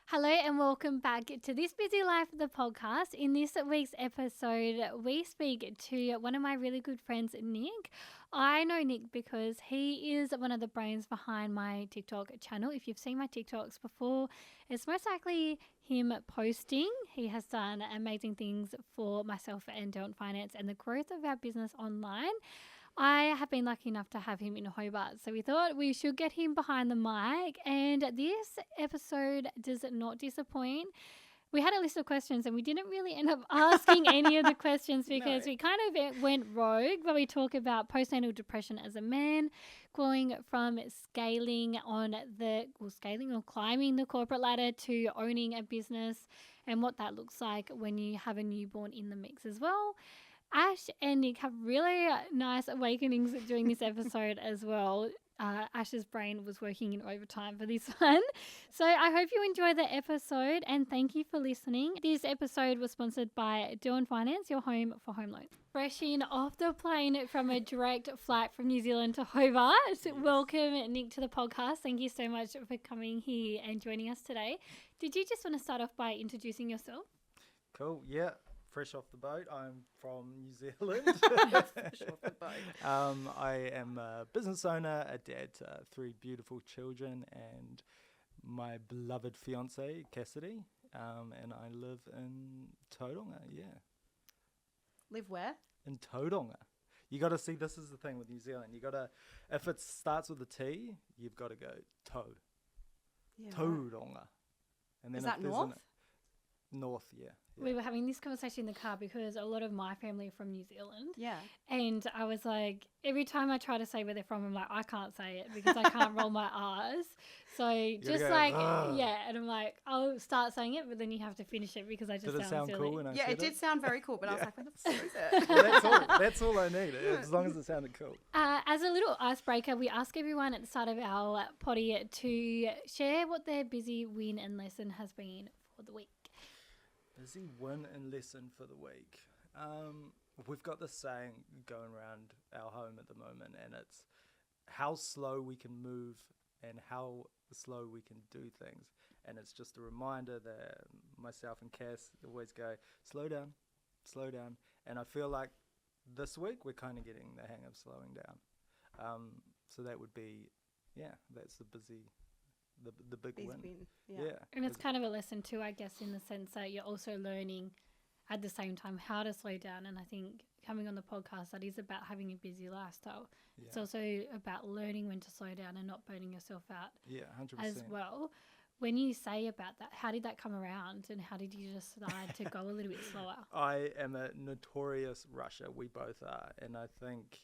Hello and welcome back to This Busy Life, the podcast. In this week's episode, we speak to one of my really good friends, Nick. I know Nick because he is one of the brains behind my TikTok channel. If you've seen my TikToks before, it's most likely him posting. He has done amazing things for myself and Don't Finance and the growth of our business online. I have been lucky enough to have him in Hobart, so we thought we should get him behind the mic, and this episode does not disappoint. We had a list of questions and we didn't really end up asking any of the questions because we kind of went rogue, but we talk about postnatal depression as a man, going from scaling or climbing the corporate ladder to owning a business and what that looks like when you have a newborn in the mix as well. Ash and Nick have really nice awakenings during this episode as well. Ash's brain was working in overtime for this one. So I hope you enjoy the episode and thank you for listening. This episode was sponsored by Don't Finance, your home for home loans. Fresh in off the plane from a direct flight from New Zealand to Hobart. Yes. Welcome, Nick, to the podcast. Thank you so much for coming here and joining us today. Did you just want to start off by introducing yourself? Cool, yeah. Fresh off the boat. I'm from New Zealand. Fresh off the boat. I am a business owner, a dad to 3 beautiful children, and my beloved fiance, Cassidy. And I live in Tauranga, yeah. Live where? In Tauranga. You got to see, this is the thing with New Zealand. You got to, if it starts with a T, you've got to go Tau. Yeah, Tauranga. right. And then Is that north? North, yeah. We were having this conversation in the car because a lot of my family are from New Zealand. Yeah. And I was like, every time I try to say where they're from, I'm like, I can't say it because I can't roll my R's. So just go, like, "Ugh." yeah. And I'm like, I'll start saying it, but then you have to finish it because I just Did it sound silly. cool when I Yeah, said it did sound very cool, but I was like, what the fuck is it? Well, that's all I need, as long as it sounded cool. As a little icebreaker, we ask everyone at the start of our potty to share what their busy win and lesson has been for the week. Busy win and lesson for the week. We've got this saying going around our home at the moment, and it's how slow we can move and how slow we can do things. And it's just a reminder that myself and Cass always go, slow down. And I feel like this week we're kind of getting the hang of slowing down. So that would be, that's the big Busy win. Yeah. And it's kind of a lesson too, I guess, in the sense that you're also learning at the same time how to slow down. And I think coming on the podcast, that is about having a busy lifestyle. Yeah. It's also about learning when to slow down and not burning yourself out 100%. as well. When you say about that, how did that come around and how did you decide to go a little bit slower? I am a notorious rusher. We both are. And I think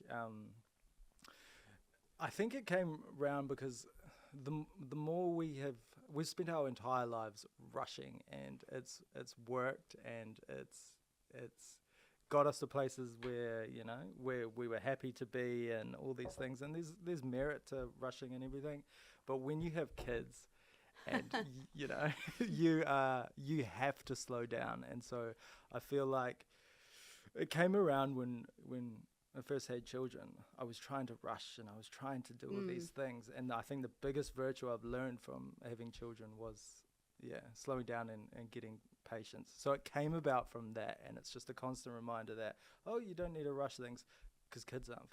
it came around because the more we've spent our entire lives rushing, and it's worked, and it's got us to places where where we were happy to be, and all these things, and there's merit to rushing and everything, but when you have kids and you have to slow down. And so I feel like it came around when I first had children. I was trying to rush and I was trying to do all these things. And I think the biggest virtue I've learned from having children was, slowing down and getting patience. So it came about from that. And it's just a constant reminder that, you don't need to rush things because kids aren't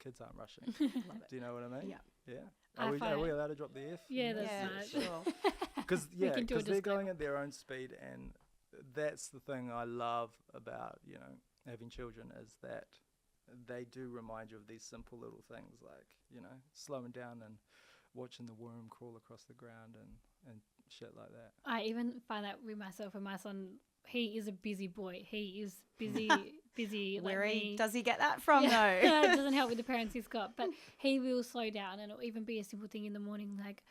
kids aren't rushing. Love it. Do you know what I mean? Yeah. Yeah. Are we allowed to drop the F? Yeah, that's right. Sure. Because We can do a they're going disclaimer. at their own speed. And that's the thing I love about, having children, is that they do remind you of these simple little things like, slowing down and watching the worm crawl across the ground and shit like that. I even find that with myself and my son, he is a busy boy. He is busy Where like me. does he get that from, though? It doesn't help with the parents he's got, but he will slow down, and it'll even be a simple thing in the morning, like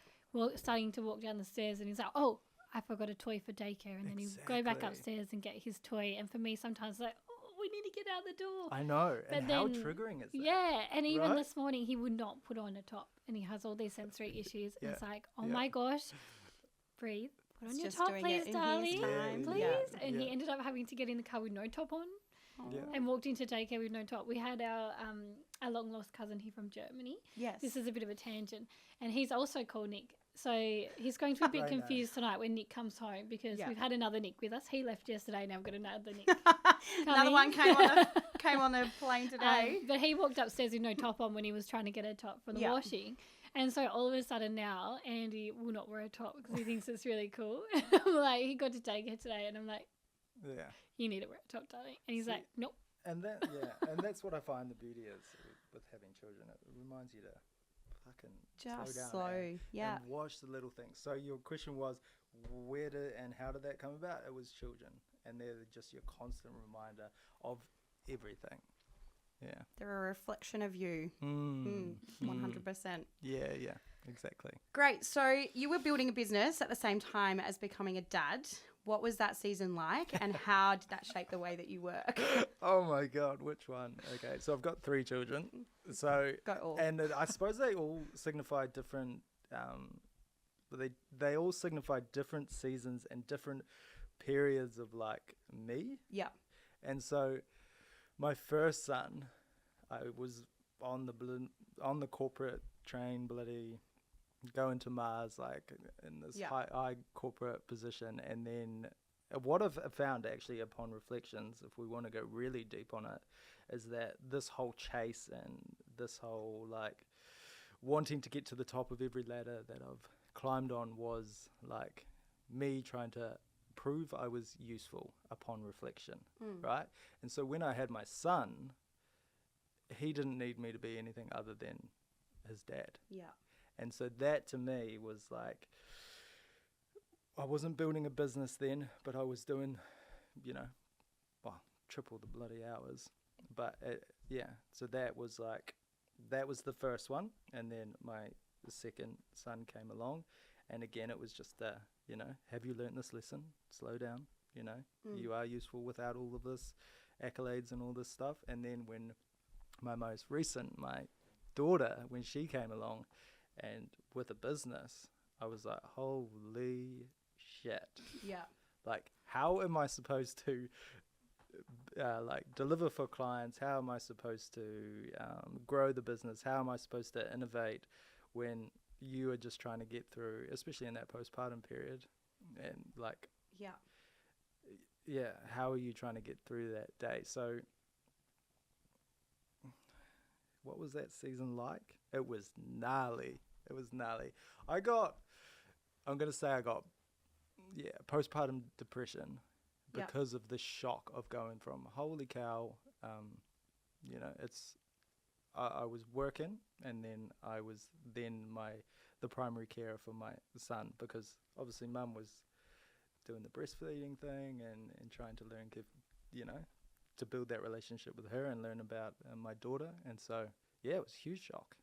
starting to walk down the stairs, and he's like, "Oh, I forgot a toy for daycare," and then he'll go back Exactly. upstairs and get his toy. And for me, sometimes like, we need to get out the door. I know. And But how then- triggering is that? Yeah, and even Right? this morning he would not put on a top, and he has all these sensory issues. And it's like, oh Yeah. my gosh, breathe, put on It's your just top, doing please, it in his darling, time. please. Yeah. And he Yeah. ended up having to get in the car with no top on. Yeah. And walked into daycare with no top. We had our long lost cousin here from Germany. Yes. This is a bit of a tangent, and he's also called Nick. So he's going to be a bit Very nice. confused tonight when Nick comes home because Yeah. we've had another Nick with us. He left yesterday. Now we've got another Nick. Another one came on the plane today. But he walked upstairs with no top on when he was trying to get a top from the Yeah. washing. And so all of a sudden now, Andy will not wear a top because he thinks it's really cool. I'm like, he got to take it today. And I'm like, Yeah. you need to wear a top, darling. And he's See, like, nope. And that's what I find the beauty is with having children. It reminds you to fucking Just slow down slow. Yeah. and watch the little things. So your question was, where did and how did that come about? It was children, and they're just your constant reminder of everything. Yeah. They're a reflection of you. 100%. Yeah, exactly. Great. So you were building a business at the same time as becoming a dad. What was that season like, and how did that shape the way that you work? Oh my God, which one? Okay, so I've got 3 children. So Go all. and I suppose they all signify different. They all signify different seasons and different periods of like me. Yeah. And so, my first son, I was on the corporate train, bloody going to Mars, like in this high corporate position. And then what I've found actually upon reflections, if we want to go really deep on it, is that this whole chase and this whole like wanting to get to the top of every ladder that I've climbed on was like me trying to prove I was useful upon reflection, right? And so when I had my son, he didn't need me to be anything other than his dad. Yeah. And so that to me was like, I wasn't building a business then, but I was doing, triple the bloody hours. But so that was the first one. And then the second son came along. And again, it was just, have you learnt this lesson? Slow down, you are useful without all of this accolades and all this stuff. And then when my daughter, when she came along and with a business, I was like, holy shit. Yeah. Like, how am I supposed to deliver for clients? How am I supposed to grow the business? How am I supposed to innovate when you are just trying to get through, especially in that postpartum period? And like, how are you trying to get through that day? So what was that season like? It was gnarly. I got postpartum depression because of the shock of going from holy cow, I was working, and then I was the primary carer for my son, because obviously mum was doing the breastfeeding thing and trying to learn, to build that relationship with her and learn about my daughter. And so, it was a huge shock.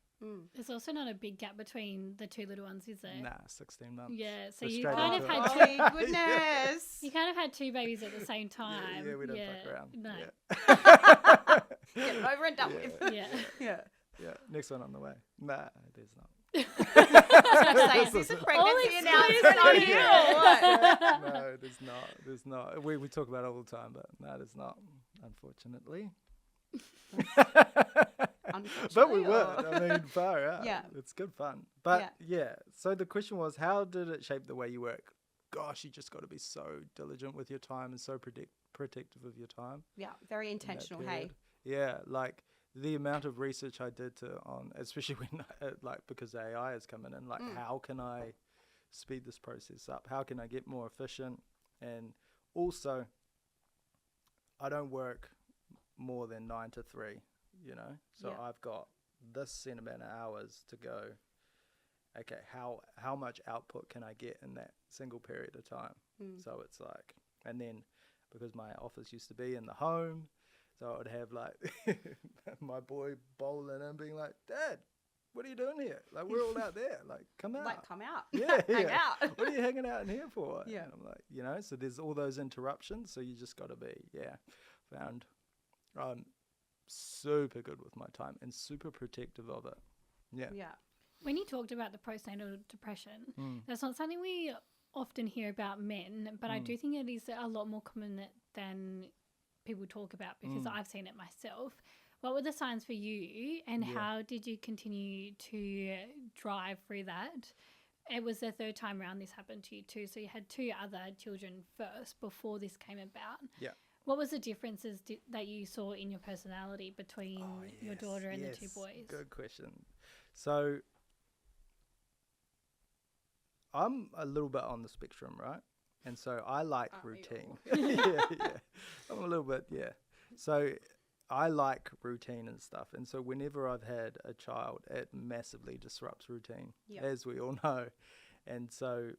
There's also not a big gap between the 2 little ones, is there? Nah, 16 months. Yeah, so Go you straight kind of into had it. Oh, goodness. you kind of had 2 babies at the same time. Yeah, we don't fuck around. No. Yeah. Get it over and done with. Yeah. Yeah. Yeah, next one on the way. Nah, there's not. Is this a pregnancy announcement on here or what? No, there's not. We talk about it all the time, but no, there's not, unfortunately. But we would. I mean, far out. Yeah. It's good fun. But so the question was, how did it shape the way you work? Gosh, you just got to be so diligent with your time and so protective of your time. Yeah, very intentional, hey? Yeah, like the amount of research I did especially when, because AI is coming in, how can I speed this process up? How can I get more efficient? And also, I don't work more than 9 to 3, so I've got this set amount of hours to go. Okay, how much output can I get in that single period of time? So it's like, and then because my office used to be in the home, so I would have my boy bowling and being like, Dad, what are you doing here? Like, we're all out there. Like, come out. Like, come out. Yeah. Hang out. What are you hanging out in here for? Yeah. And I'm like, so there's all those interruptions. So you just got to be, found I'm super good with my time and super protective of it. Yeah. Yeah. When you talked about the postnatal depression, that's not something we often hear about men, but I do think it is a lot more common than people talk about, because I've seen it myself. What were the signs for you, and how did you continue to drive through that it was the third time around this happened to you too. So you had 2 other children first before this came about. Yeah. What was the differences that you saw in your personality between your daughter and the 2 boys? Good question. So I'm a little bit on the spectrum, right? And so I like routine. yeah. I'm a little bit, So I like routine and stuff. And so whenever I've had a child, it massively disrupts routine, as we all know. And so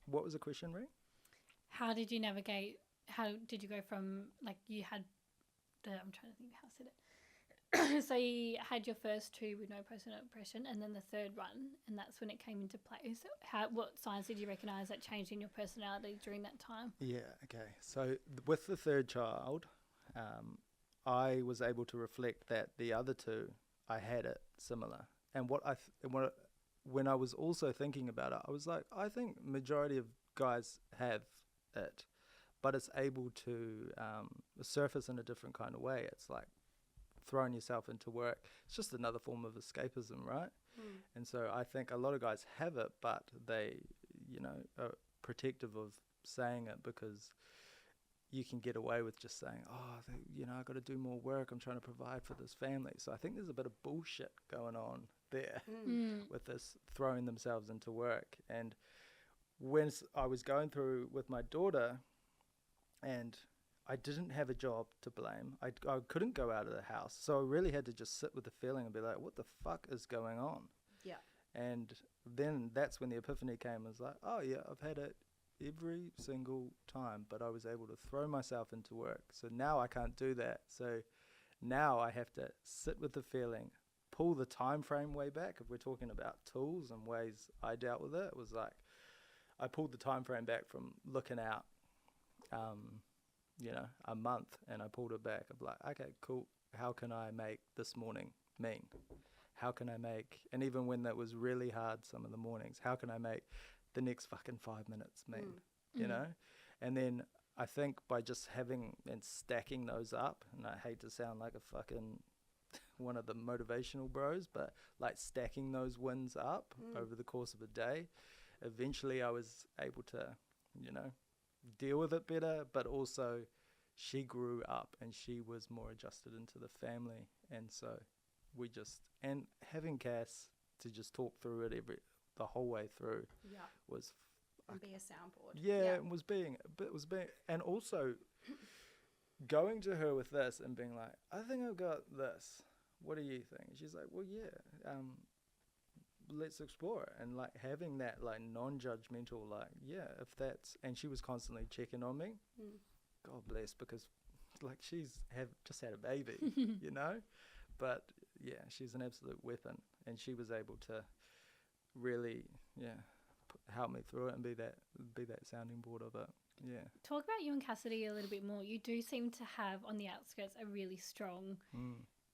what was the question, Rhi? How did you navigate? How did you go from, like, you had I'm trying to think how I said it. So you had your first 2 with no postnatal depression, and then the third one, and that's when it came into play. So what signs did you recognise that changed in your personality during that time? Yeah, okay. So with the third child, I was able to reflect that the other 2, I had it similar. And when I was also thinking about it, I was like, I think majority of guys have it, but it's able to surface in a different kind of way. It's like throwing yourself into work. It's just another form of escapism, right? And so I think a lot of guys have it, but they, are protective of saying it because you can get away with just saying, I got to do more work. I'm trying to provide for this family. So I think there's a bit of bullshit going on there with this throwing themselves into work. And when I was going through with my daughter, and I didn't have a job to blame. I couldn't go out of the house. So I really had to just sit with the feeling and be like, what the fuck is going on? Yeah. And then that's when the epiphany came. I was like, oh yeah, I've had it every single time, but I was able to throw myself into work. So now I can't do that. So now I have to sit with the feeling, pull the time frame way back. If we're talking about tools and ways I dealt with it, it was like I pulled the time frame back from looking out a month, and I pulled it back. I'm like, okay, cool. How can I make this morning mean? How can I make, and even when that was really hard some of the mornings, how can I make the next fucking 5 minutes mean, And then I think by just having and stacking those up, and I hate to sound like a fucking one of the motivational bros, but like stacking those wins up over the course of a day, eventually I was able to, deal with it better, but also she grew up and she was more adjusted into the family. And so and having Cass to just talk through it the whole way through was and be a soundboard. It was being, and also going to her with this and being like, I think I've got this. What do you think? She's like, well, let's explore it. And like having that like non-judgmental, like, if that's, and she was constantly checking on me. God bless, because like she's just had a baby, but she's an absolute weapon, and she was able to really help me through it and be that sounding board of it. Talk about you and Cassidy a little bit more. You do seem to have on the outskirts a really strong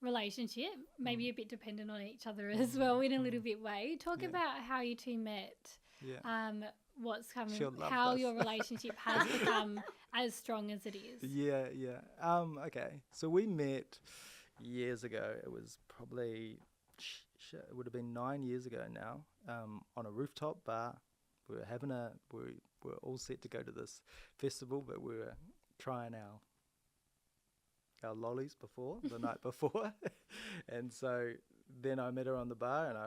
relationship, maybe a bit dependent on each other as well in a little bit way. Talk about how you 2 met. What's coming, how your relationship has become as strong as it is. Okay, so we met years ago. It was probably it would have been 9 years ago now, on a rooftop bar. We were all set to go to this festival, but we were trying our lollies the night before. And so then I met her on the bar, and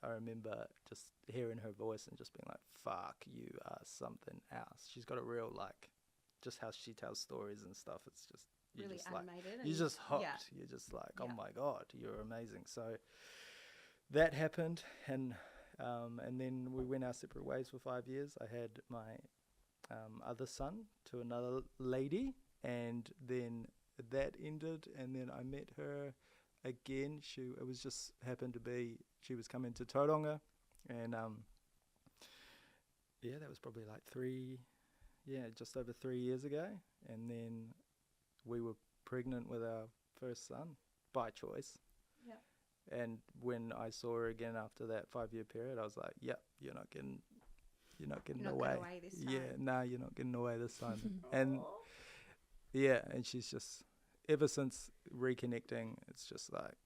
I remember just hearing her voice and just being like, fuck, you are something else. She's got a real, like, just how she tells stories and stuff. It's just, really just animated. Like, you're just hooked. You're just like, oh my God, you're amazing. So that happened, and then we went our separate ways for 5 years. I had my other son to another lady, and then that ended, and then I met her again. It was just happened to be she was coming to Tauranga, and that was probably like just over 3 years ago. And then we were pregnant with our first son by choice. And when I saw her again after that 5-year period, I was like, you're not getting away this time. you're not getting away this time. And and she's just, ever since reconnecting, it's just like,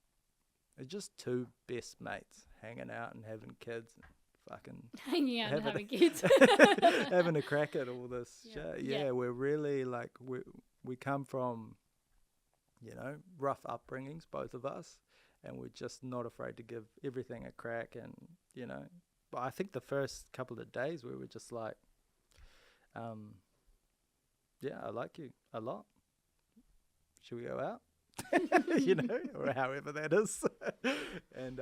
it's just 2 best mates hanging out and having kids and fucking yeah, not having having kids. having a crack at all this shit. Yeah. Yeah, we're really like we come from, rough upbringings, both of us, and we're just not afraid to give everything a crack. And but I think the first couple of days we were just like, yeah, I like you a lot. Should we go out? Or however that is. And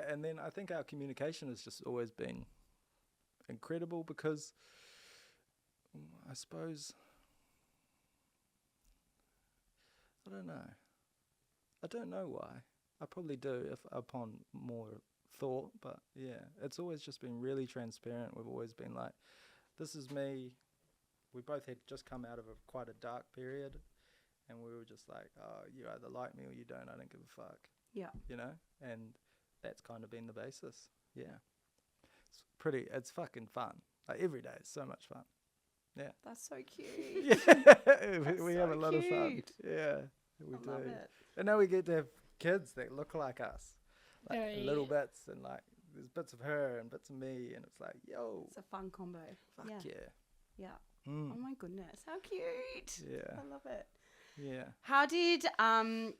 and then I think our communication has just always been incredible because I suppose, I don't know why. I probably do if upon more thought, but yeah, it's always just been really transparent. We've always been like, this is me. We both had just come out of quite a dark period, and we were just like, oh, you either like me or you don't. I don't give a fuck. Yeah. And that's kind of been the basis. Yeah. It's fucking fun. Like every day is so much fun. Yeah. That's so cute. Yeah. we have so a lot of fun. cute. Yeah. We do. Love it. And now we get to have kids that look like us. Like Very- little bits, and like there's bits of her and bits of me, and it's like, yo, It's a fun combo. fuck Yeah. yeah. Yeah. Mm. Oh my goodness. How cute. Yeah. I love it. Yeah. How did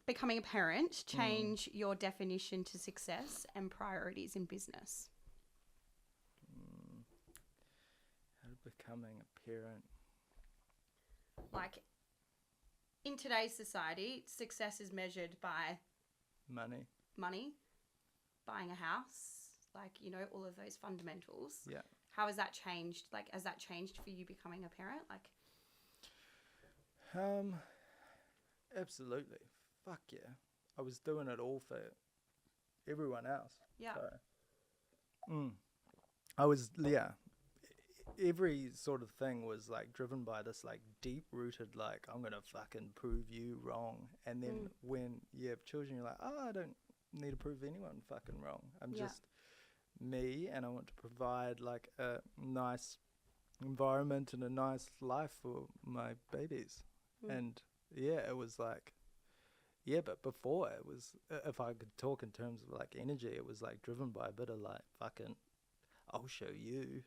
becoming a parent change your definition to success and priorities in business? How did becoming a parent? Like, in today's society, success is measured by Money. money, buying a house, like, all of those fundamentals. Yeah. How has that changed? Like, has that changed for you becoming a parent? Like, Absolutely. Fuck yeah. I was doing it all for everyone else. yeah. So, I was, yeah. Every sort of thing was like driven by this like deep rooted, like, I'm going to fucking prove you wrong. And then when you have children, you're like, oh, I don't need to prove anyone fucking wrong. I'm Yeah. just me, and I want to provide like a nice environment and a nice life for my babies. And yeah, it was like, yeah, but before it was, if I could talk in terms of like energy, it was like driven by a bit of like fucking, I'll show you,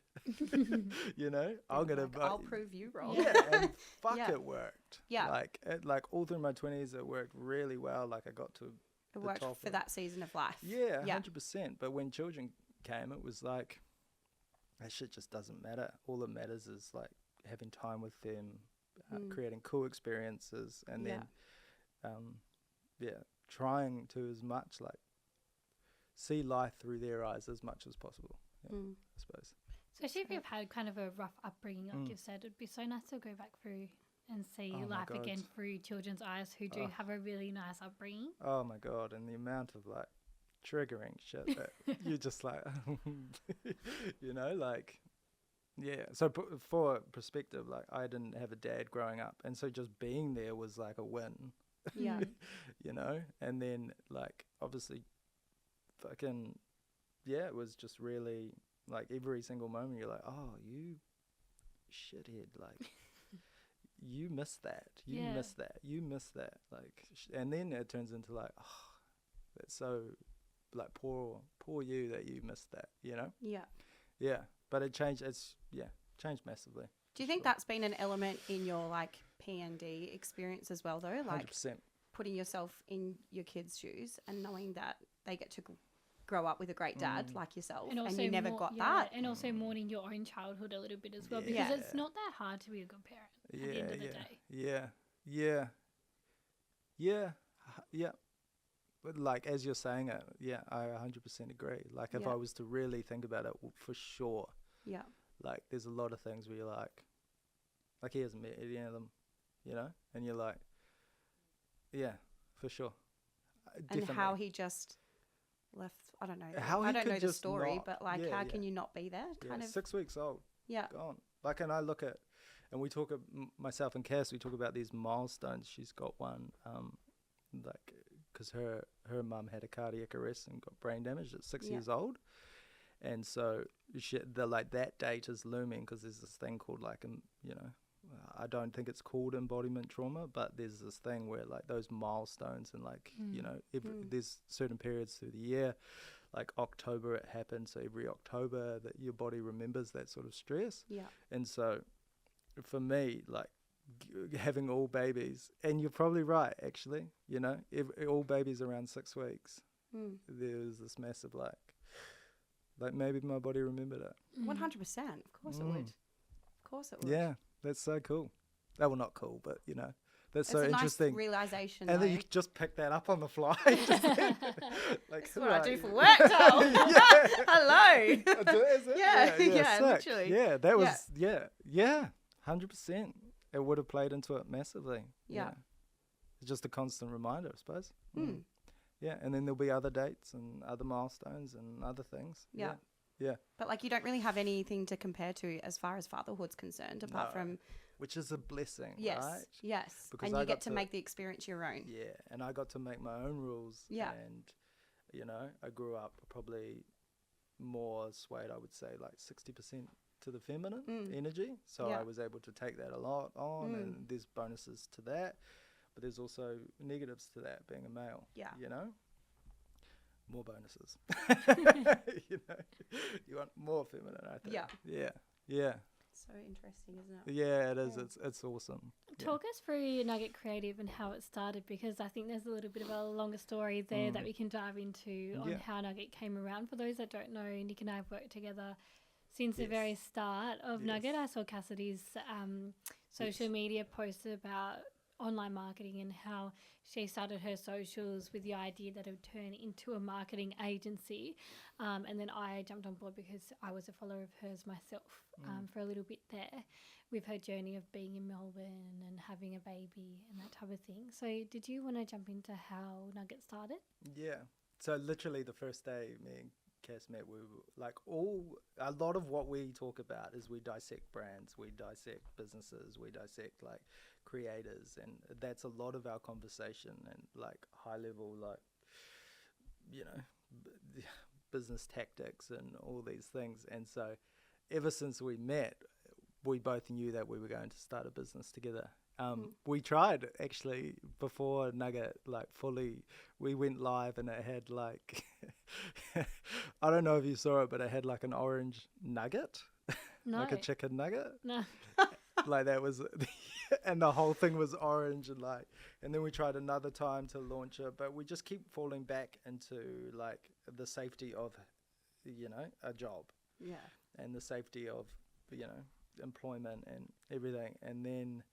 I'm gonna, Like, I'll prove you wrong. yeah, and fuck, Yeah. it worked. Yeah. Like all through my 20s, it worked really well. Like I got to It the worked top for of- that season of life. yeah, Yeah. 100%. But when children came, it was like, that shit just doesn't matter. All that matters is like having time with them, creating cool experiences, and Yeah. then, trying to as much like see life through their eyes as much as possible. Yeah, I suppose. Especially if you've had kind of a rough upbringing, like you've said, it'd be so nice to go back through and see Oh my life God. again through children's eyes who do have a really nice upbringing. Oh my God, and the amount of like triggering shit that you're just like, like, yeah. So for perspective, like I didn't have a dad growing up, and so just being there was like a win, Yeah. and then like obviously fucking, yeah, it was just really like every single moment you're like, oh, you shithead, like you missed that, you Yeah. missed that, you missed that, like, and then it turns into like, oh, that's so like poor you that you missed that, Yeah. yeah, but it changed. Changed massively. Do you think that's been an element in your like P&D experience as well, though? Like 100%. putting yourself in your kids' shoes and knowing that they get to grow up with a great dad like yourself, and you never got that. And also mourning your own childhood a little bit as well, because Yeah. it's not that hard to be a good parent at the end of the day. Yeah. But like as you're saying it, yeah, I 100% agree. Like if Yeah. I was to really think about it, for sure, Yeah. like there's a lot of things where you're like he hasn't met any of them, and you're like, yeah, for sure. And how he just left, I don't know. How I he don't could know the just story, not- but like, yeah, how yeah. can you not be there? Yeah, Kind of. 6 weeks old. Yeah. Gone. Like, and I look at, and we talk, myself and Cass, we talk about these milestones. She's got one, like, because her mum had a cardiac arrest and got brain damage at 6 Yeah. years old. And so that date is looming because there's this thing called like, I don't think it's called embodiment trauma, but there's this thing where like those milestones and like, there's certain periods through the year, like October it happened. So every October that your body remembers that sort of stress. Yeah. And so for me, like having all babies, and you're probably right, actually, you know, all babies around 6 weeks, there was this massive like maybe my body remembered it. 100%. Of course it would. Of course it would. Yeah, that's so cool. Well, not cool, but you know, that's It's so a interesting. nice realization. And then you though. just pick that up on the fly. Like, This is what I do for yeah. work, Tal. Hello. Is it? Yeah, yeah, sick. literally. Yeah, that was, yeah, 100%. It would have played into it massively. Yeah. It's just a constant reminder, I suppose. Mm. Yeah, and then there'll be other dates and other milestones and other things. Yeah. Yeah. But like you don't really have anything to compare to as far as fatherhood's concerned, apart from which is a blessing, yes, right? yes, Because and I you got get to make the experience your own. Yeah, and I got to make my own rules. Yeah. And, you know, I grew up probably more swayed, I would say, like 60% to the feminine energy. So Yeah. I was able to take that a lot on, and there's bonuses to that. But there's also negatives to that, being a male. Yeah. You know? More bonuses. You know? You want more feminine, I think. Yeah. Yeah. Yeah. So interesting, isn't it? Yeah, it is. Yeah. It's awesome. Talk us through Nugget Creative and how it started, because I think there's a little bit of a longer story there that we can dive into on how Nugget came around. For those that don't know, Nick and I have worked together since the very start of Nugget. I saw Cassidy's social media post about online marketing and how she started her socials with the idea that it would turn into a marketing agency. And then I jumped on board because I was a follower of hers myself for a little bit there with her journey of being in Melbourne and having a baby and that type of thing. So did you want to jump into how Nugget started? Yeah. So literally the first day me and Cass met, we were like a lot of what we talk about is we dissect brands, we dissect businesses, we dissect like creators, and that's a lot of our conversation and like high level, like, you know, business tactics and all these things. And so ever since we met, we both knew that we were going to start a business together. We tried actually before Nugget, like fully, we went live and it had like, I don't know if you saw it, but it had like an orange nugget, No. like a chicken nugget. No. Like that was, and the whole thing was orange and then we tried another time to launch it, but we just keep falling back into like the safety of, you know, a job. Yeah. And the safety of, you know, employment and everything. And then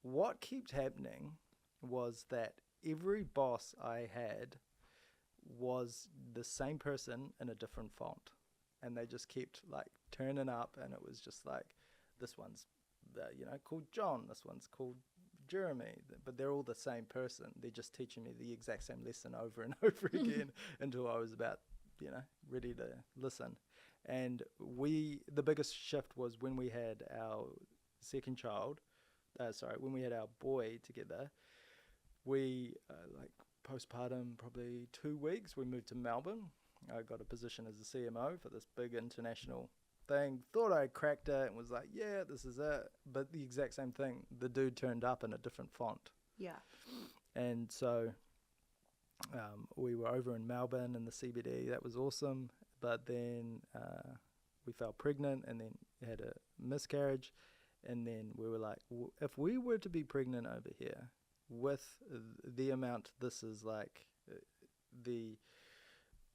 what kept happening was that every boss I had was the same person in a different font, and they just kept like turning up, and it was just like, this one's you know, called John, this one's called Jeremy, but they're all the same person. They're just teaching me the exact same lesson over and over again until I was about, you know, ready to listen. And the biggest shift was when we had our second child, when we had our boy together, we, like postpartum, probably 2 weeks, we moved to Melbourne. I got a position as a CMO for this big international thing. Thought I cracked it and was like, yeah, this is it. But the exact same thing, the dude turned up in a different font. Yeah. And so we were over in Melbourne in the CBD. That was awesome. But then we fell pregnant and then had a miscarriage. And then we were like, if we were to be pregnant over here with the amount this is like the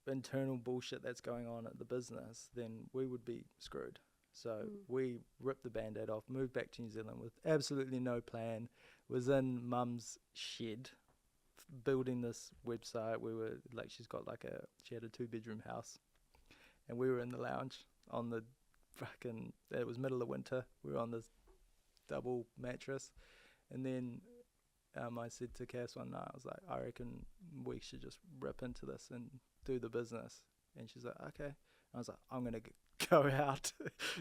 internal bullshit that's going on at the business, then we would be screwed. So we ripped the Band-Aid off, moved back to New Zealand with absolutely no plan, was in mum's shed building this website. We were like, she had a 2-bedroom house, and we were in the lounge on the it was middle of winter. We were on this double mattress, and then I said to Cass one night, I was like, I reckon we should just rip into this and do the business. And she's like, okay. I was like, I'm going to go out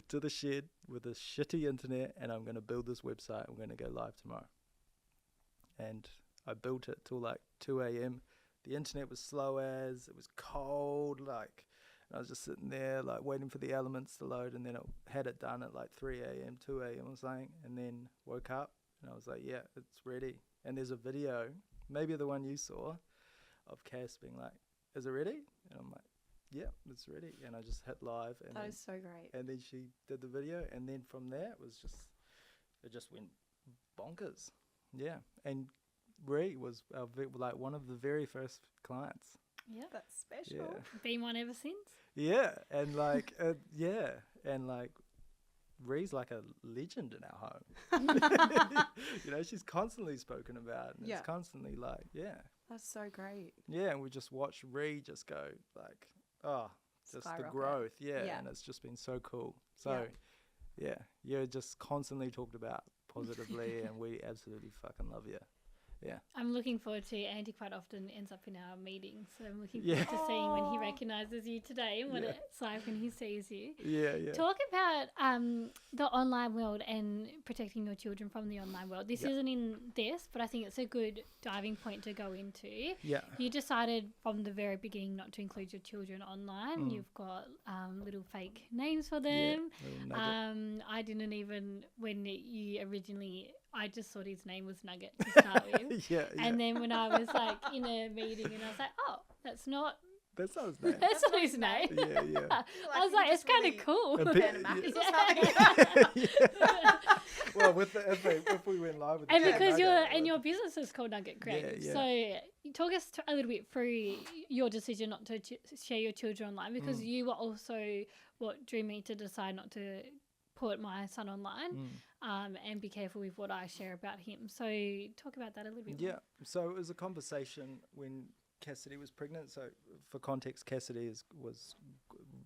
to the shed with this shitty internet, and I'm going to build this website. I'm going to go live tomorrow. And I built it till like 2 a.m. The internet was slow as, it was cold, like, and I was just sitting there like waiting for the elements to load, and then it had it done at like 3 a.m., 2 a.m. or something, and then woke up and I was like, yeah, it's ready. And there's a video, maybe the one you saw, of Cass being like, is it ready? And I'm like, yeah, it's ready. And I just hit live, and That then, is so great. and then she did the video, and then from there it just went bonkers. Yeah, and Rhi was like one of the very first clients. Yeah. That's special. Yeah, Been one ever since. yeah, and like and like Rhi's like a legend in our home. You know, she's constantly spoken about, and Yeah. it's constantly like, That's so great. yeah, and we just watch Rhi just go like, oh, just the Skyrocket. growth, Yeah. and it's just been so cool. So, yeah, you're just constantly talked about positively, and we absolutely fucking love you. Yeah. I'm looking forward to Andy quite often ends up in our meetings. So I'm looking Yeah. forward to seeing when he Aw. recognises you today and what Yeah. it's like when he sees you. Yeah, yeah. Talk about the online world and protecting your children from the online world. This Yeah. isn't in this, but I think it's a good diving point to go into. Yeah. You decided from the very beginning not to include your children online. Mm. You've got little fake names for Yeah. them. Little nugget. I didn't even, when you originally, I just thought his name was Nugget to start with. Yeah, yeah. And then when I was like in a meeting and I was like, oh, that's not That's not his name. his name. Yeah, yeah. I was like, it's kind of cool. A Fan bit- of Maths yeah. or something. Well, if we went live with And the because nugget, your business is called Nugget Creative, yeah. so talk us a little bit through your decision not to share your children online, because you were also what drew me to decide not to put my son online, and be careful with what I share about him. So talk about that a little bit. Yeah. So it was a conversation when Cassidy was pregnant. So for context, Cassidy was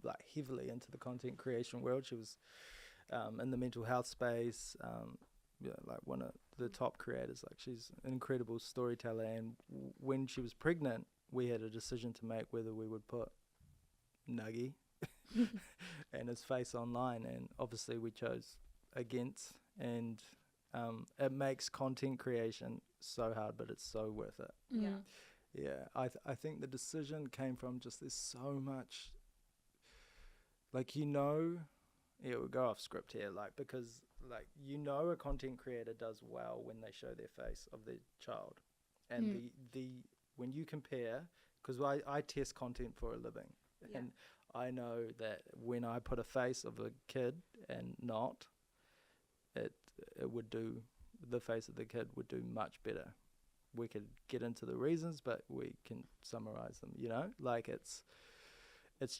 like heavily into the content creation world. She was in the mental health space, like one of the top creators. Like she's an incredible storyteller. And when she was pregnant, we had a decision to make whether we would put Nuggy and his face online. And obviously we chose against. And it makes content creation so hard, but it's so worth it. Yeah. Yeah, I think the decision came from just there's so much, like, we'll go off script here, like, because, like, a content creator does well when they show their face of their child. And when you compare, because I test content for a living, Yeah. and I know that when I put a face of a kid and not, it would do, the face of the kid would do much better. We could get into the reasons, but we can summarize them, like it's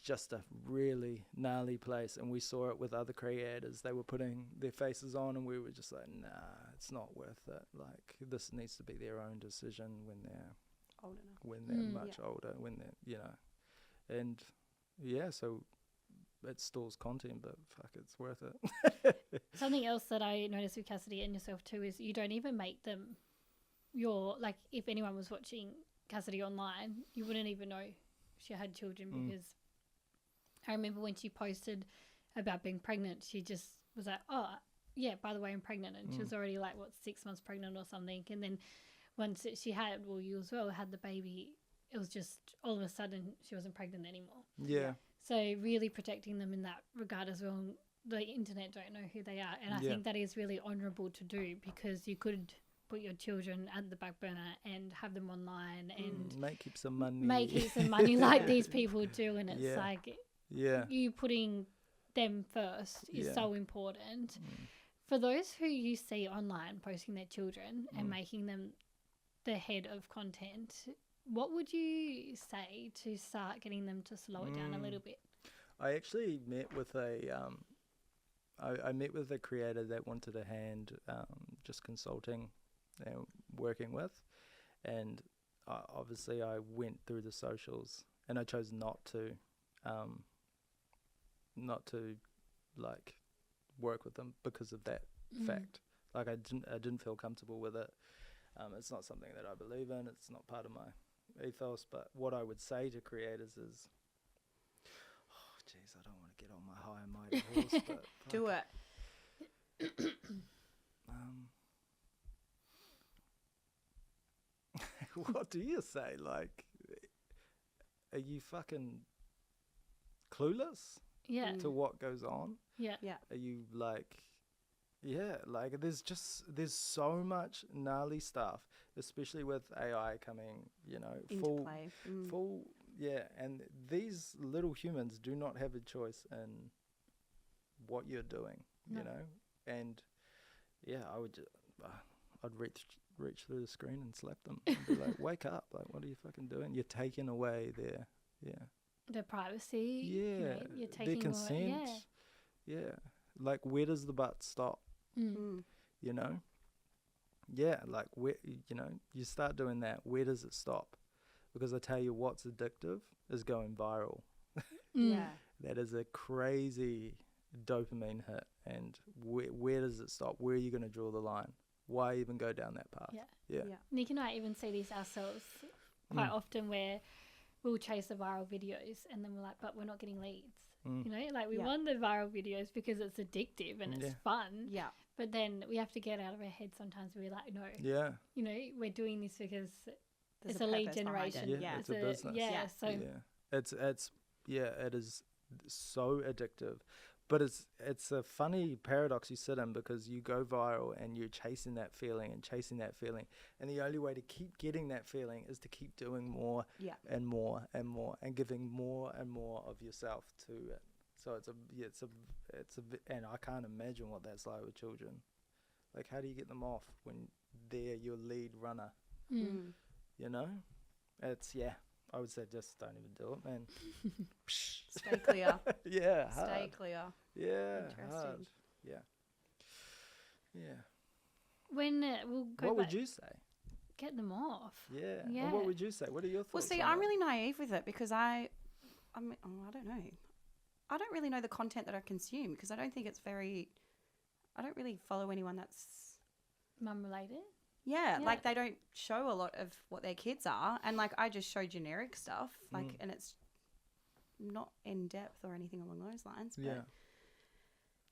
just a really gnarly place. And we saw it with other creators. They were putting their faces on and we were just like, nah, it's not worth it. Like, this needs to be their own decision when they're Old enough. when they're much older, when they're, and yeah, so it stalls content, but fuck, it's worth it. Something else that I noticed with Cassidy and yourself too is you don't even make them like, if anyone was watching Cassidy online, you wouldn't even know she had children, because I remember when she posted about being pregnant, she just was like, oh yeah, by the way, I'm pregnant. And she was already like, 6 months pregnant or something. And then once she had, well, you as well had the baby, it was just all of a sudden she wasn't pregnant anymore. Yeah. So really protecting them in that regard as well. The internet don't know who they are. And I think that is really honourable to do, because you could put your children at the back burner and have them online and make heaps of money. make heaps of money like these people do. And it's like, yeah, you putting them first is so important. For those who you see online posting their children and making them the head of content, what would you say to start getting them to slow it down a little bit? I actually met with I met with a creator that wanted a hand, just consulting and working with, and obviously I went through the socials, and I chose not to like work with them because of that fact. Like I didn't feel comfortable with it. It's not something that I believe in. It's not part of my ethos. But what I would say to creators is, oh jeez, I don't want to get on my high and mighty horse, but Do it. what do you say? Like, are you fucking clueless Yeah. to what goes on? Yeah. Yeah. Are you like, like there's so much gnarly stuff, especially with AI coming, Into play. full, Yeah, and these little humans do not have a choice in what you're doing, No. you know? And yeah, I'd reach through the screen and slap them and be like, wake up, like, what are you fucking doing? You're taking away The privacy. yeah, You're their taking consent. away. Yeah. Like, where does the butt stop, Mm. you know? Yeah, like, where, you know, you start doing that, where does it stop? Because I tell you what's addictive is going viral. Yeah. That is a crazy dopamine hit. And where does it stop? Where are you going to draw the line? Why even go down that path? Yeah. Yeah. Nick and I even see this ourselves quite often where we'll chase the viral videos and then we're like, but we're not getting leads. You know, like we Yeah. want the viral videos because it's addictive and it's fun. Yeah. But then we have to get out of our head sometimes. We're like, no, Yeah. you know, we're doing this because There's it's a lead purpose behind it. generation. Yeah, it's a business. Yeah, Yeah. so It is so addictive. But it's a funny paradox you sit in because you go viral and you're chasing that feeling and the only way to keep getting that feeling is to keep doing more Yeah. and more and more and giving more and more of yourself to it. So and I can't imagine what that's like with children. Like, how do you get them off when they're your lead runner? Mm. You know, I would say just don't even do it, man. Stay clear. Yeah, Stay hard. clear. Yeah, Interesting. hard. Yeah. when we'll go What back, would you say? get them off. Yeah. Yeah. And what would you say? What are your Well, thoughts? see, on I'm it? really naive with it because I don't know. I don't really know the content that I consume because I don't really follow anyone that's, Mum related. yeah, Yeah. like they don't show a lot of what their kids are. And like, I just show generic stuff, like, and it's not in depth or anything along those lines. But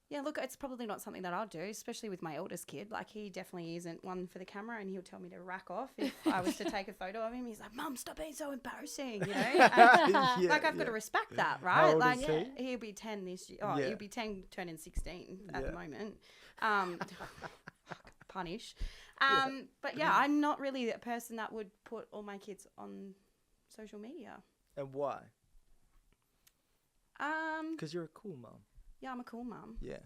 yeah, look, it's probably not something that I'll do, especially with my eldest kid. Like, he definitely isn't one for the camera, and he'll tell me to rack off if I was to take a photo of him. He's like, Mum, stop being so embarrassing, you know? And, like, I've got to respect that, right? old Like, is he? he'll be 10 this year. Oh, Yeah. he'll be 10 turning 16 at the Yeah. moment. Punish. But yeah, I'm not really a person that would put all my kids on social media. And why? Because you're a cool mum. Yeah, I'm a cool mum, Yeah.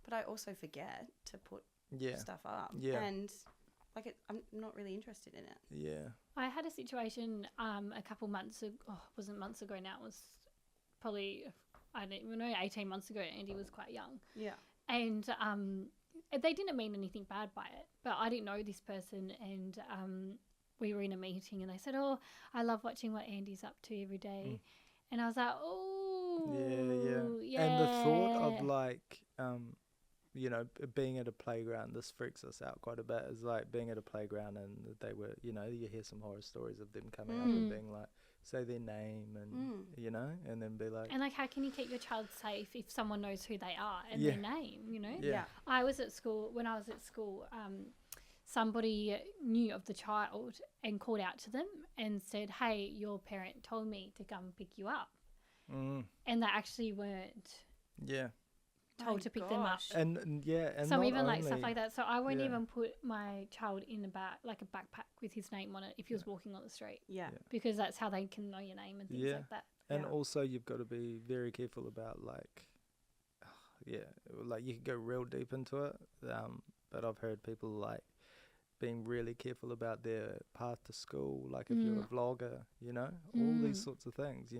but I also forget to put Yeah. stuff up. Yeah. And like, I'm not really interested in it. Yeah. I had a situation a couple months ago. Oh, it wasn't months ago now. It was probably, I don't even know, 18 months ago. Andy was quite young. Yeah. And they didn't mean anything bad by it. But I didn't know this person. And we were in a meeting and they said, oh, I love watching what Andy's up to every day. And I was like, oh, yeah. And the thought of like, you know, being at a playground, this freaks us out quite a bit, is like being at a playground and they were, you know, you hear some horror stories of them coming up and being like, say their name and, you know, and then be like. And like, how can you keep your child safe if someone knows who they are and their name, you know? Yeah. I was at school, when I was at school, somebody knew of the child and called out to them and said, hey, your parent told me to come pick you up. And they actually weren't Yeah. told to pick them up. And and So not even like stuff only- like that. So I won't Yeah. even put my child in a like a backpack with his name on it if he was walking on the street, Yeah. because that's how they can know your name and things Yeah. like that. And Yeah. also you've got to be very careful about like, like you could go real deep into it. But I've heard people like being really careful about their path to school. Like if you're a vlogger, you know, all these sorts of things.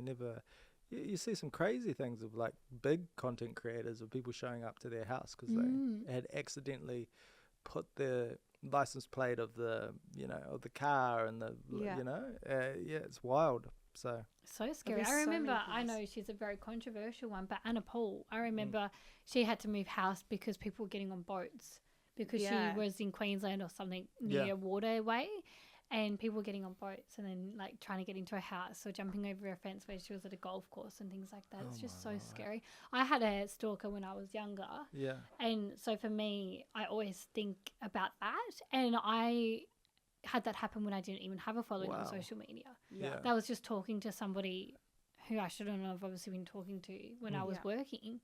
You see some crazy things of like big content creators of people showing up to their house because they had accidentally put the license plate of the, you know, of the car and the, Yeah. you know, it's wild. So scary. There's I so many remember, I things. know she's a very controversial one, but Anna Paul, I remember she had to move house because people were getting on boats because Yeah. she was in Queensland or something near Yeah. a waterway, and people were getting on boats and then like trying to get into a house or jumping over a fence where she was at a golf course and things like that. It's just so scary. I had a stalker when I was younger. yeah, And so for me, I always think about that. And I had that happen when I didn't even have a following on Wow. social media. yeah, That was just talking to somebody who I shouldn't have obviously been talking to when I was Yeah. working.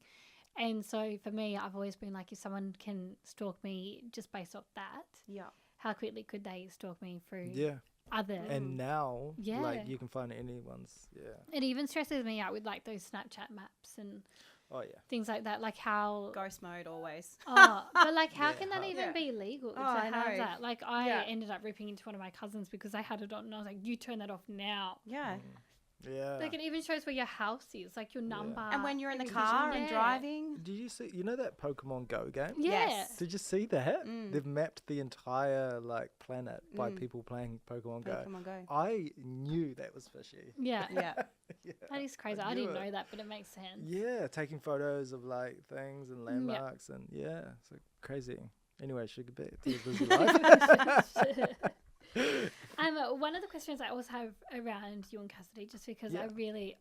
And so for me, I've always been like, if someone can stalk me just based off that, Yeah. how quickly could they stalk me through yeah. other. And now, Yeah. like, you can find anyone's, It even stresses me out with like those Snapchat maps and Oh, yeah. things like that, like how Ghost mode always. but like how Yeah, can that hard. even Yeah. be legal Oh, to I have know. that? Like I Yeah. ended up ripping into one of my cousins because I had it on and I was like, you turn that off now. Yeah. Yeah. Like it even shows where your house is, like your number. And when you're in the everything. car and Yeah. driving. Did you see, you know that Pokemon Go game? Yeah. Yes. Did you see that? Mm. They've mapped the entire, like, planet by Mm. people playing Pokemon Go. Pokemon Go. I knew that was fishy. Yeah. Yeah. Yeah. That is crazy. I knew didn't it. know that, but it makes sense. Yeah, taking photos of, like, things and landmarks and, it's like crazy. Anyway, should get back to your busy life. One of the questions I always have around you and Cassidy, just because Yeah.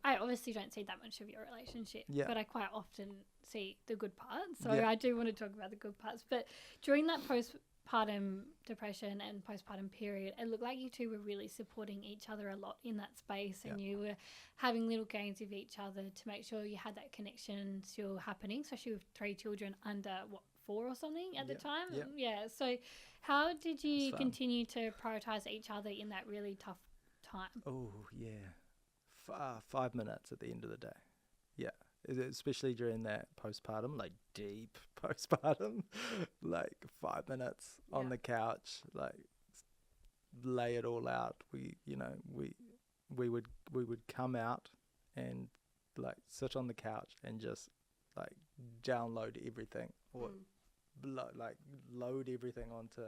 I obviously don't see that much of your relationship, Yeah. but I quite often see the good parts. So Yeah. I do want to talk about the good parts. But during that postpartum depression and postpartum period, it looked like you two were really supporting each other a lot in that space, and you were having little games with each other to make sure you had that connection still happening, especially with 3 children under 4 or something at the time. Yep. Yeah. So how did you fun. continue to prioritize each other in that really tough time? Oh, yeah. 5 minutes at the end of the day. Yeah. Especially during that postpartum, like deep postpartum, like 5 minutes on Yeah. the couch, like lay it all out. We would come out and like sit on the couch and just like download everything or load everything onto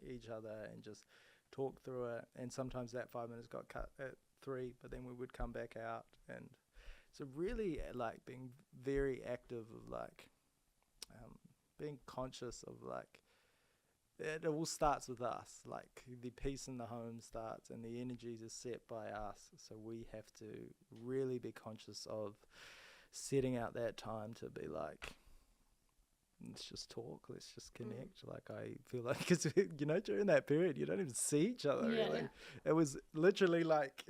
each other and just talk through it. And sometimes that 5 minutes got cut at 3, but then we would come back out. And so really like being very active of like being conscious of like it all starts with us. Like the peace in the home starts and the energies are set by us, so we have to really be conscious of setting out that time to be like, let's just talk, let's just connect. Like I feel like, because during that period you don't even see each other really. It was literally like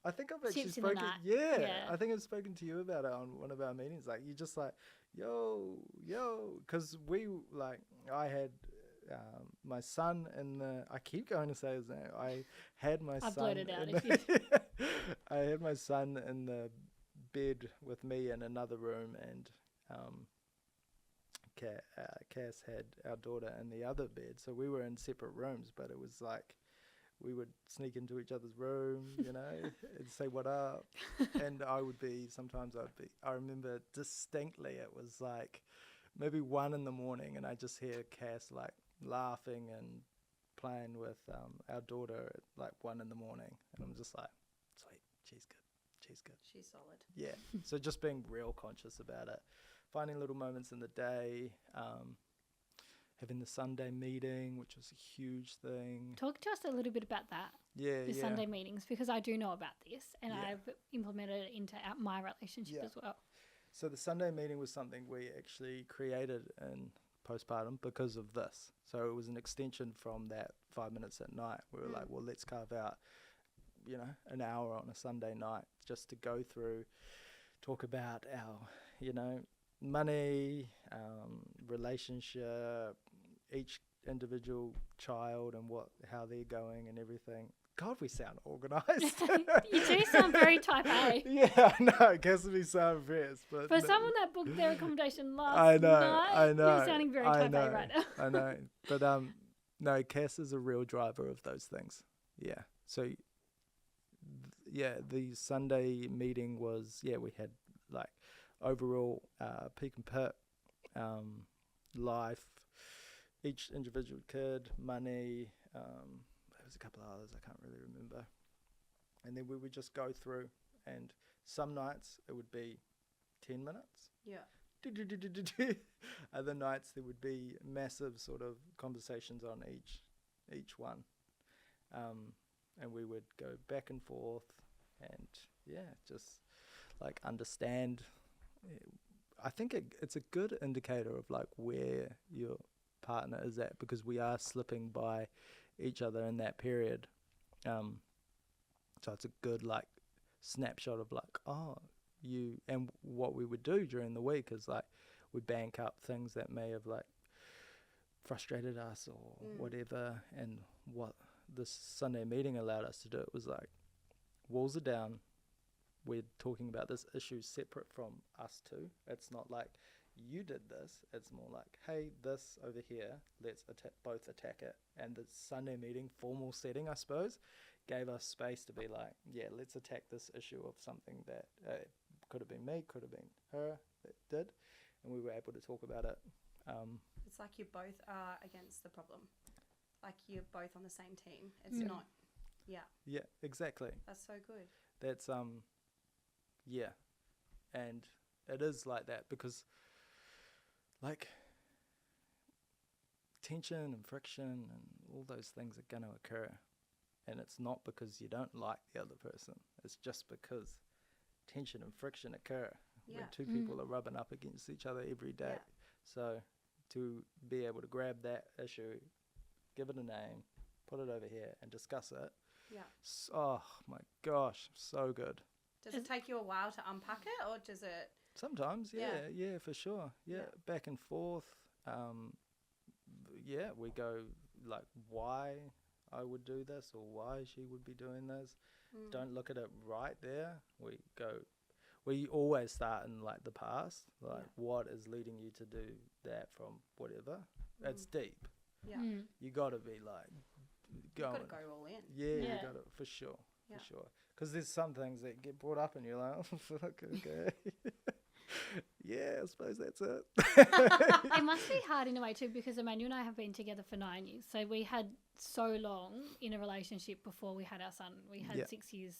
I think I've actually Chips in the spoken night. I think I've spoken to you about it on one of our meetings. Like you just like yo, because I had my son in the, I keep going to say his name, I had my son blurted out in if the, I had my son in the bed with me in another room, and Cass had our daughter in the other bed, so we were in separate rooms, but it was like we would sneak into each other's room, and say what up. And I remember distinctly, it was like maybe 1 a.m, and I just hear Cass like laughing and playing with our daughter at like 1 a.m, and I'm just like, sweet, she's good. She's solid. Yeah. So just being real conscious about it, finding little moments in the day, having the Sunday meeting, which was a huge thing. Talk to us a little bit about that. The Sunday meetings, because I do know about this and I've implemented it into my relationship as well. So the Sunday meeting was something we actually created in postpartum because of this. So it was an extension from that 5 minutes at night. We were like, well, let's carve out, an hour on a Sunday night just to go through, talk about our, money, relationship, each individual child and how they're going and everything. God, we sound organised. You do sound very type A. Yeah, I know. It has to be so impressed. But For someone that booked their accommodation last I know. night, you're sounding very type A right now. I know. But no, Cass is a real driver of those things. Yeah. So, the Sunday meeting was, we had like overall peak and pit, life, each individual kid, money, there was a couple of others I can't really remember. And then we would just go through, and some nights it would be 10 minutes. Yeah. Other nights there would be massive sort of conversations on each one. And we would go back and forth and just like understand. I think it's a good indicator of like where your partner is at, because we are slipping by each other in that period. So it's a good like snapshot of like, and what we would do during the week is like we bank up things that may have like frustrated us or whatever, and what this Sunday meeting allowed us to do, it was like, walls are down. We're talking about this issue separate from us two. It's not like you did this. It's more like, hey, this over here, let's both attack it. And the Sunday meeting, formal setting, I suppose, gave us space to be like, yeah, let's attack this issue of something that could have been me, could have been her that did. And we were able to talk about it. It's like you both are against the problem. Like you're both on the same team. It's not, Yeah, exactly. That's so good. That's, yeah. And it is like that because, like, tension and friction and all those things are going to occur. And it's not because you don't like the other person. It's just because tension and friction occur when two people are rubbing up against each other every day. Yeah. So to be able to grab that issue, give it a name, put it over here and discuss it. Yeah. Oh my gosh, so good. Does it take you a while to unpack it, or does it? Sometimes, yeah, for sure. Yeah, back and forth. Yeah, we go like why I would do this or why she would be doing this. Don't look at it right there. We always start in like the past, like what is leading you to do that from whatever. It's deep. Yeah. You got to be like going. You got to go all in. Yeah, you got to, for sure. Because there's some things that get brought up and you're like, oh, fuck, okay. Yeah, I suppose that's it. It must be hard in a way too, because Emmanuel and I have been together for 9 years. So we had so long in a relationship before we had our son. We had 6 years,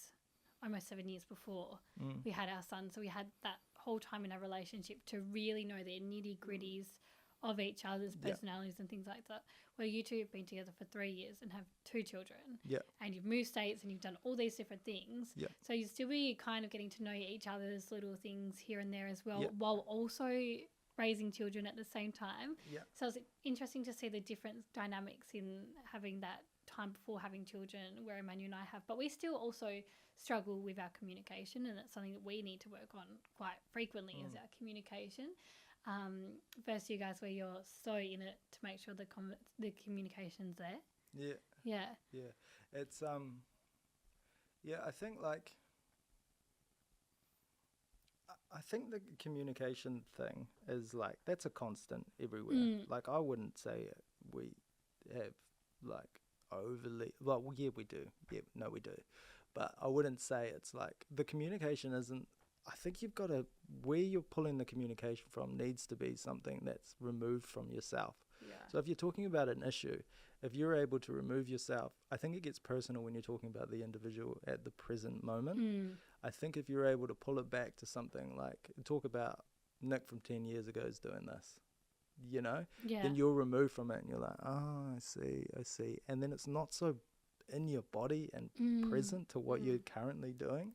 almost 7 years before we had our son. So we had that whole time in our relationship to really know the nitty gritties of each other's personalities and things like that. Where you two have been together for 3 years and have 2 children. Yeah. And you've moved states and you've done all these different things. Yeah. So you still be kind of getting to know each other's little things here and there as well, while also raising children at the same time. Yeah. So it's interesting to see the different dynamics in having that time before having children where Emmanuel and I have. But we still also struggle with our communication, and that's something that we need to work on quite frequently is our communication. Versus you guys where you're so in it to make sure the communication's there. Yeah. It's I think like I think the communication thing is like that's a constant everywhere. Like I wouldn't say we have like overly we do. We do. But I wouldn't say it's like the communication isn't. I think you've got to, where you're pulling the communication from needs to be something that's removed from yourself. Yeah. So if you're talking about an issue, if you're able to remove yourself, I think it gets personal when you're talking about the individual at the present moment. I think if you're able to pull it back to something like, talk about Nick from 10 years ago is doing this, you know, then you're removed from it and you're like, oh, I see. And then it's not so in your body and present to what you're currently doing.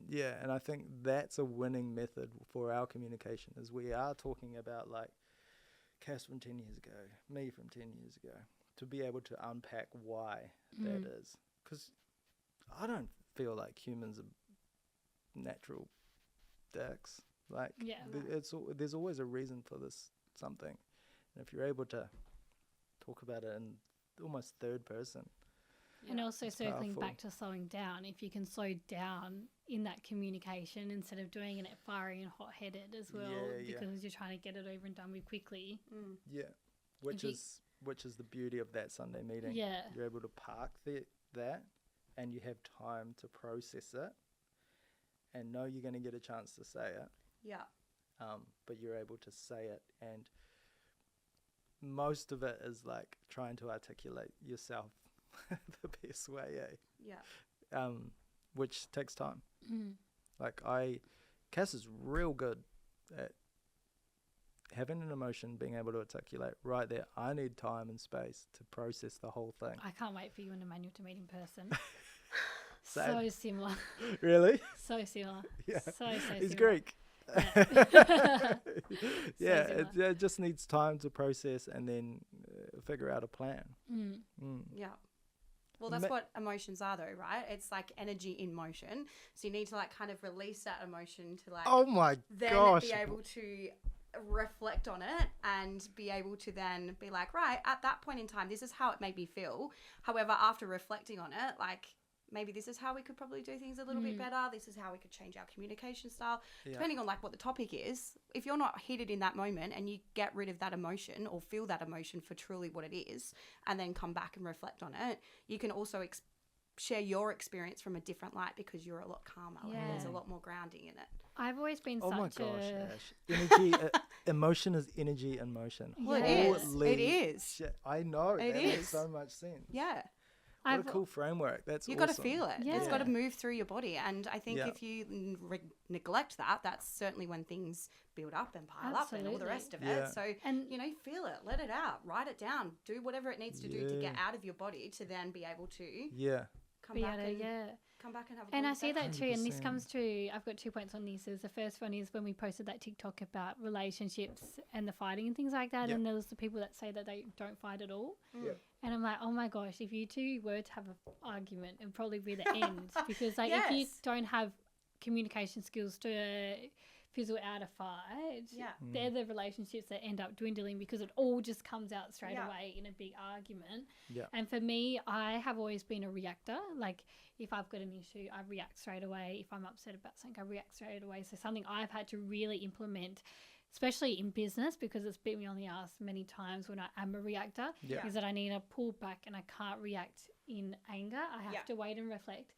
Yeah, and I think that's a winning method for our communication is we are talking about like Cass from 10 years ago, me from 10 years ago, to be able to unpack why that is. Because I don't feel like humans are natural dicks. Like, there's always a reason for this something. And if you're able to talk about it in almost third person. And also circling back to slowing down, if you can slow down in that communication instead of doing it fiery and hot-headed as well, because you're trying to get it over and done with quickly. Yeah, which is the beauty of that Sunday meeting. Yeah, you're able to park that, and you have time to process it, and know you're going to get a chance to say it. Yeah. But you're able to say it, and most of it is like trying to articulate yourself the best way, which takes time. Like Cass is real good at having an emotion, being able to articulate right there. I need time and space to process the whole thing. I can't wait for you and Emmanuel to meet in person. So similar. Really? So similar. Yeah. So He's similar. Greek. It just needs time to process and then figure out a plan. Yeah. Well, that's what emotions are, though, right? It's like energy in motion. So you need to like kind of release that emotion to like. Oh my then gosh! be able to reflect on it and be able to then be like, right, at that point in time, this is how it made me feel. However, after reflecting on it, like, maybe this is how we could probably do things a little bit better. This is how we could change our communication style. Depending on like what the topic is. If you're not heated in that moment and you get rid of that emotion or feel that emotion for truly what it is and then come back and reflect on it, you can also share your experience from a different light because you're a lot calmer. Like, there's a lot more grounding in it. I've always been Oh my such gosh, a... Ash. Energy, emotion is energy in motion. Well, it is. Holy It is. shit. I know. It that is. makes so much sense. Yeah. What a cool framework. That's You've awesome. got to feel it. Yeah. It's got to move through your body. And I think if you neglect that, that's certainly when things build up and pile up and all the rest of it. So, and you know, feel it, let it out, write it down, do whatever it needs to do to get out of your body to then be able to come back and have a And I see that too, and this 100%. comes to, I've got 2 points on this. Is the first one is when we posted that TikTok about relationships and the fighting and things like that, and there was the people that say that they don't fight at all. And I'm like, oh my gosh, if you two were to have an argument, it'd probably be the end. Because like if you don't have communication skills to fizzle out a fight, they're the relationships that end up dwindling because it all just comes out straight away in a big argument. And for me, I have always been a reactor. Like if I've got an issue, I react straight away. If I'm upset about something, I react straight away. So something I've had to really implement, especially in business, because it's bit me on the ass many times when I am a reactor, is that I need to pull back and I can't react in anger. I have to wait and reflect.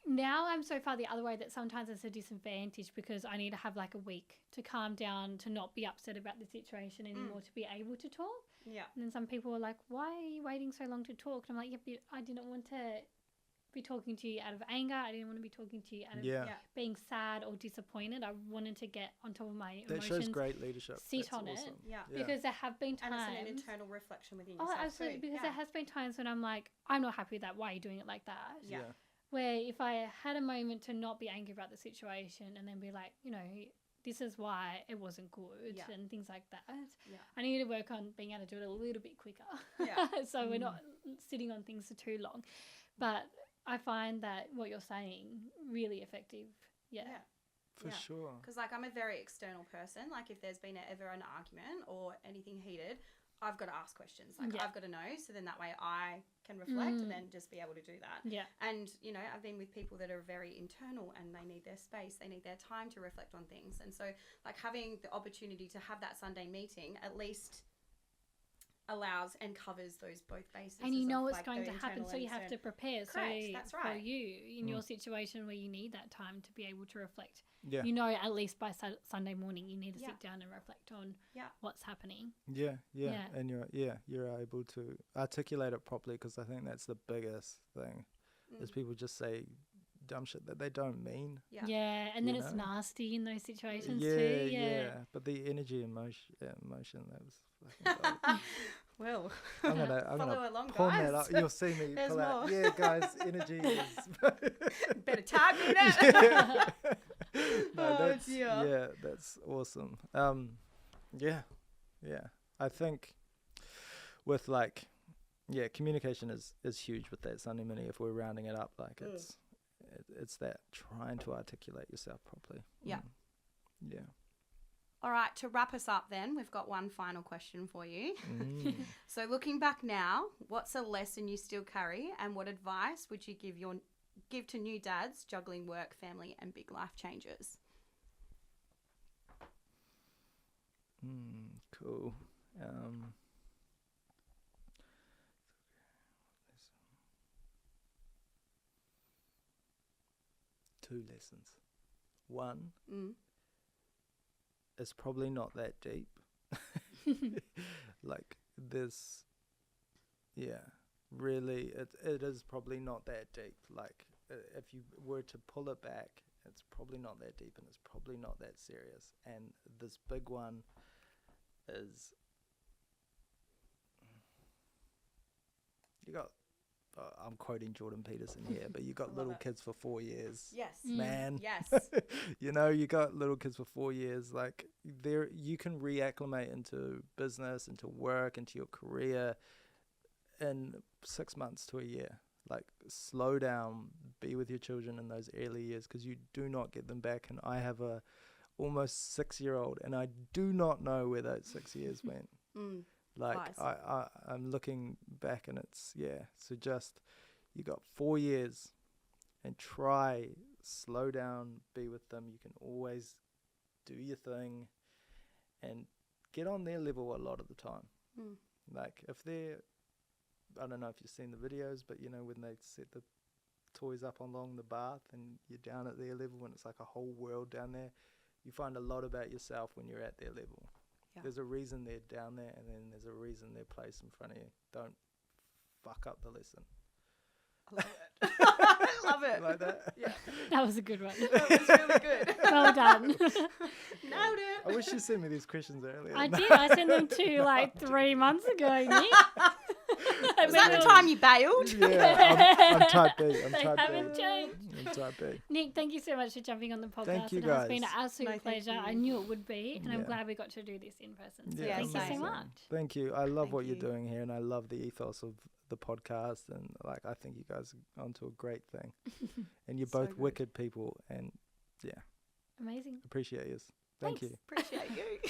Now I'm so far the other way that sometimes it's a disadvantage because I need to have like a week to calm down, to not be upset about the situation anymore, to be able to talk. And then some people are like, why are you waiting so long to talk? And I'm like, but I didn't want to be talking to you out of anger. I didn't want to be talking to you out of being sad or disappointed. I wanted to get on top of my emotions. That shows great leadership. Sit That's on awesome. it. Because there have been times. And it's an internal reflection within yourself. Oh, absolutely. Too. Because there has been times when I'm like, I'm not happy with that. Why are you doing it like that? Where if I had a moment to not be angry about the situation and then be like, you know, this is why it wasn't good and things like that. I need to work on being able to do it a little bit quicker. So we're not sitting on things for too long. But I find that what you're saying really effective. For sure. Because like I'm a very external person. Like if there's been ever an argument or anything heated, I've got to ask questions. Like I've got to know, so then that way I can reflect and then just be able to do that. And, you know, I've been with people that are very internal and they need their space, they need their time to reflect on things. And so like having the opportunity to have that Sunday meeting at least allows and covers those both bases. And you know of, what's like, going to happen, so you have to prepare. Correct, so that's right. for you, in your situation where you need that time to be able to reflect, Yeah. you know, at least by Sunday morning, you need to sit down and reflect on what's happening. Yeah. And you're able to articulate it properly, because I think that's the biggest thing is people just say dumb shit that they don't mean. Yeah, and then You it's know? nasty in those situations too. But the energy and emotion, that was fucking dope. Well, I'm gonna follow along, pull guys. that up. You'll see me There's pull out. more. Yeah, guys, energy is better tag me in it. No, dear. that's awesome. I think with like, communication is huge with that Sunday mini. If we're rounding it up, like it's that trying to articulate yourself properly. Yeah. All right, to wrap us up then, we've got one final question for you. So looking back now, what's a lesson you still carry, and what advice would you give to new dads juggling work, family and big life changes? Cool. 2 lessons. One, it's probably not that deep. Like this, really, it is probably not that deep. Like if you were to pull it back, it's probably not that deep and it's probably not that serious. And this big one is, you got, I'm quoting Jordan Peterson here, but you got little kids for 4 years. Yes. Man. Yes. You know, you got little kids for 4 years. Like you can reacclimate into business, into work, into your career in 6 months to a year. Like slow down, be with your children in those early years, because you do not get them back. And I have a almost 6-year-old, and I do not know where those 6 years went. Like I'm looking back, and it's so just you got 4 years, and slow down, be with them. You can always do your thing and get on their level a lot of the time. Like if I don't know if you've seen the videos, but when they set the toys up along the bath and you're down at their level and it's like a whole world down there, you find a lot about yourself when you're at their level. There's a reason they're down there, and then there's a reason they're placed in front of you. Don't fuck up the lesson. I love it. I love it. Like that? Yeah. That was a good one. That was really good. Well done. Nailed it. I wish you sent me these questions earlier. I did. I sent them to you like 3 months ago, Nick. Was that the time you bailed? Yeah, I'm type B. They haven't changed. I'm type B. Nick, thank you so much for jumping on the podcast. Thank you, It has guys. been an absolute No, thank pleasure. you. I knew it would be, and I'm Yeah. glad we got to do this in person. So Yeah, thank you so amazing. much. Thank you. I love Thank what you. you're doing here, and I love the ethos of the podcast, and like I think you guys are onto a great thing. And you're So both good. wicked people, and Amazing. appreciate you. Thank Thanks. you. Appreciate you.